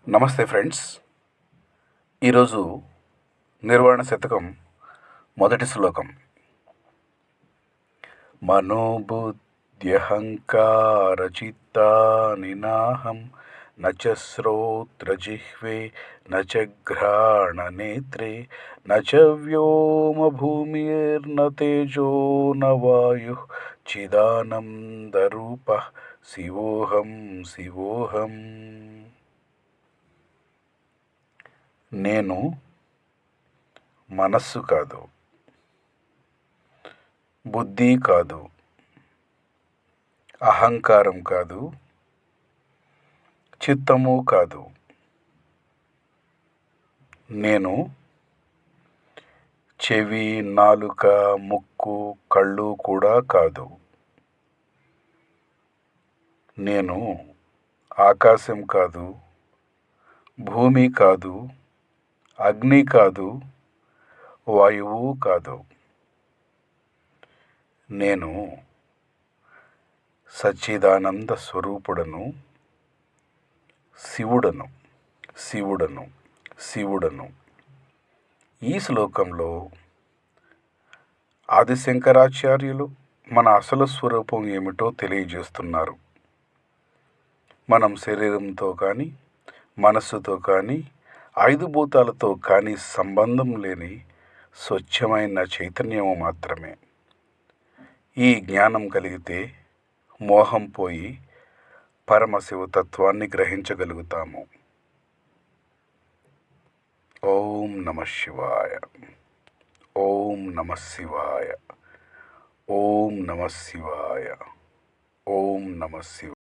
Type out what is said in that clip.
నమస్తే ఫ్రెండ్స్. ఈరోజు నిర్వాణ శతకం మొదటి శ్లోకం. మనోబుద్ధ్యహంకారచిత్తాని నాహం నచ శ్రోత్రజిహ్వే నచ ఘ్రాణనేత్రే నచ వ్యోమభూమిర్న తేజో న వాయుః చిదానందరూపః శివోహం శివోహం. నేను మనస్సు కాదు, బుద్ధి కాదు, అహంకారం కాదు, చిత్తము కాదు. నేను చెవి, నాలుక, ముక్కు, కళ్ళు కూడా కాదు. నేను ఆకాశం కాదు, భూమి కాదు, అగ్ని కాదు, వాయువు కాదు. నేను సచ్చిదానంద స్వరూపుడను, శివుడను శివుడను శివుడను. ఈ శ్లోకంలో ఆదిశంకరాచార్యులు మన అసలు స్వరూపం ఏమిటో తెలియజేస్తున్నారు. మనం శరీరంతో కానీ, మనస్సుతో కానీ, ఐదు భూతాలతో కానీ సంబంధం లేని స్వచ్ఛమైన చైతన్యము మాత్రమే. ఈ జ్ఞానం కలిగితే మోహం పోయి పరమశివతత్వాన్ని గ్రహించగలుగుతాము. ఓం నమః శివాయ. ఓం నమః శివాయ. ఓం నమః శివాయ. ఓం నమః శివాయ.